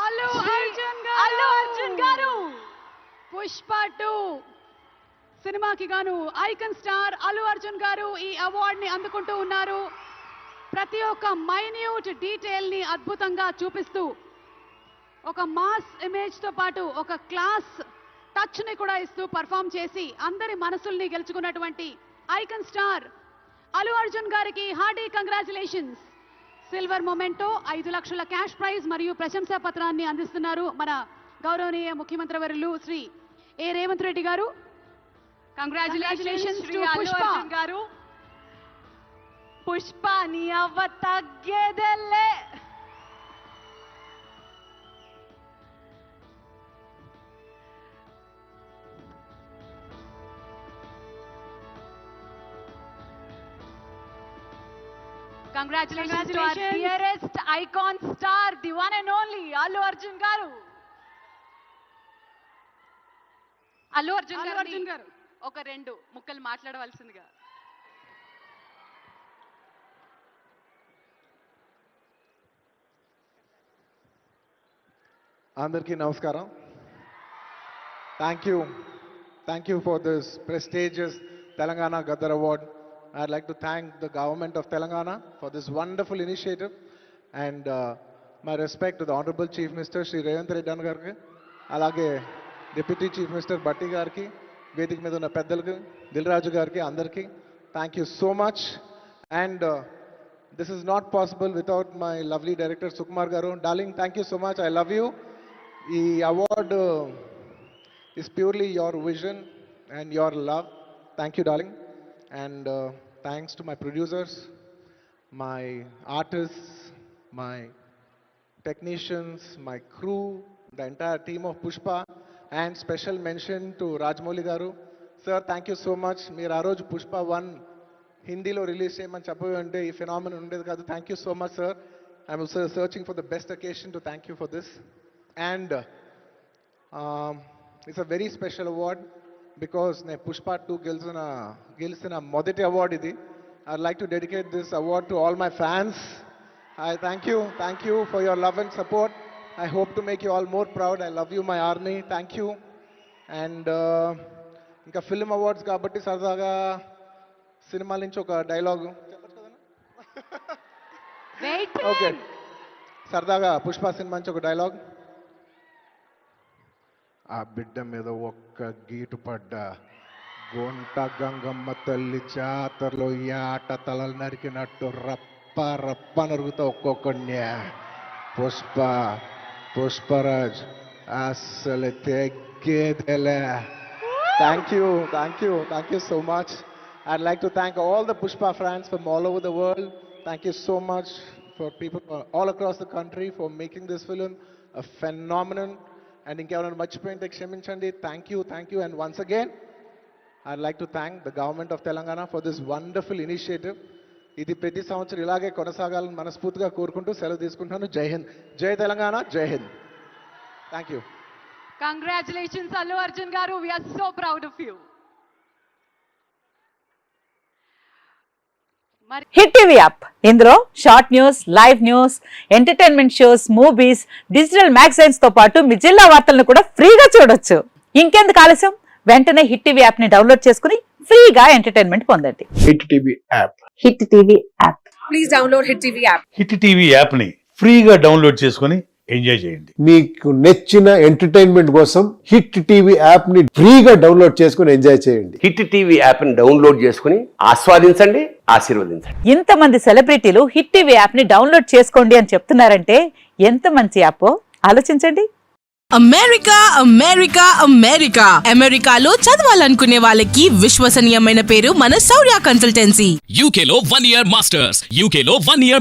అల్లు అర్జున్ గారు పుష్ప 2 సినిమాకి గాను ఐకాన్ స్టార్ అల్లు అర్జున్ గారు ఈ అవార్డ్ ని అందుకుంటూ ఉన్నారు. ప్రతి ఒక్క మైన్యూట్ డీటెయిల్ ని అద్భుతంగా చూపిస్తూ ఒక మాస్ ఇమేజ్ తో పాటు ఒక క్లాస్ టచ్ ని కూడా ఇస్తూ పర్ఫామ్ చేసి అందరి మనసుల్ని గెలుచుకున్నటువంటి ఐకాన్ స్టార్ అల్లు అర్జున్ గారికి హార్డీ కంగ్రాచులేషన్స్. సిల్వర్ మొమెంటో 5 లక్షల క్యాష్ ప్రైజ్ మరియు ప్రశంసా పత్రాన్ని అందిస్తున్నారు మన గౌరవనీయ ముఖ్యమంత్రి వర్యులు శ్రీ ఏ రేవంత్ రెడ్డి గారు. కంగ్రాచులేషన్స్ టు పుష్ప గారు. పుష్ప నీ అవ్వ తగ్గేదెల్లే. Congratulations to our dearest icon star, the one and only Allu Arjun garu. Allu Arjun garu oka rendu mukkalu maatladavaల్సిందిగా. Andarki namaskaram. Thank you for this prestigious Telangana Gaddar Award. I'd like to thank the government of Telangana for this wonderful initiative, and my respect to the Honorable Chief Minister Shri Revanth Reddy Garki, alage Deputy Chief Minister Batti Garki, Vedik మీద ఉన్న పెద్దలకు దిల్రాజు గారికి అందరికీ thank you so much. And this is not possible without my lovely director Sukumar garu. Darling, thank you so much. I love you. ఈ award is purely your vision and your love. Thank you, darling. And thanks to my producers, my artists, my technicians, my crew, the entire team of Pushpa, and special mention to Rajamouli garu. Sir, thank you so much. Meer aa roju Pushpa 1 Hindi lo release cheyamani cheppavante ee phenomenon undedi kaadu. Thank you so much, sir. I'm also searching for the best occasion to thank you for this. And it's a very special award because ne Pushpa 2 గెలిచిన మొదటి award ఇది. I'd like to dedicate this award to all my fans. I thank you for your love and support. I hope to make you all more proud. I love you, my army. Thank you. And ఇంకా film awards కాబట్టి సరదాగా సినిమాల నుంచి ఒక dialogue చెప్పచ్చు కదా. Okay, సరదాగా Pushpa cinema నుంచి ఒక డైలాగ్. ఆ బిడ్డ మీద ఒక్క గీటు పడ్డా గొంట గంగమ్మ తల్లి జాతరలో ఈ ఆట తలలు నరికినట్టు రప్ప రప్ప నరుగుతా ఒక్కొక్కడిని. పుష్పరాజ్ అసలు తెగ్గేదెలే. Thank you so much. I'd like to thank all the Pushpa fans from all over the world. Thank you so much for people all across the country for making this film a phenomenon. And ఇంకెవరైనా మర్చిపోయింటే క్షమించండి. Thank you. And once again, I'd like to thank the government of Telangana for this wonderful initiative. ఇది ప్రతి సంవత్సరం ఇలాగే కొనసాగాలని మనస్ఫూర్తిగా కోరుకుంటూ సెలవు తీసుకుంటున్నాను. జై హింద్, జై తెలంగాణ, జై Hind. Thank you. Congratulations, Allu Arjun garu. We are so proud of you. Hit TV app, ఇందులో short news, live news, entertainment shows, movies, digital magazines తో పాటు మీ జిల్లా వార్తలను కూడా ఫ్రీగా చూడొచ్చు. ఇంకెందుకు ఆలస్యం, వెంటనే హిట్ టీవీ యాప్ ని డౌన్లోడ్ చేసుకుని ఫ్రీగా ఎంటర్టైన్మెంట్ పొందండి. Hit TV app, please download hit TV app. Hit TV app ని ఫ్రీగా డౌన్లోడ్ చేసుకుని ఎంజాయ్ చేయండి. మీకు నచ్చిన ఎంటర్టైన్మెంట్ కోసం హిట్ టీవీ యాప్ ని ఫ్రీగా డౌన్లోడ్ చేసుకుని ఎంజాయ్ చేయండి. హిట్ టీవీ యాప్ ని డౌన్లోడ్ చేసుకుని ఆస్వాదించండి, ఆశీర్వదించండి. ఇంతమంది సెలబ్రిటీలు హిట్ టీవీ యాప్ ని డౌన్లోడ్ చేసుకోండి అని చెప్తున్నారంటే ఎంత మంచి యాప్ ఆలోచించండి. అమెరికాలో చదవాలనుకునే వాళ్ళకి విశ్వసనీయమైన పేరు మన శౌర్య కన్సల్టెన్సీ. UK లో 1 year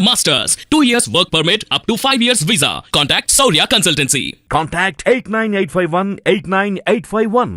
masters, 2 years work permit up to 5 years visa. Contact Saurya Consultancy. Contact 89851 89851.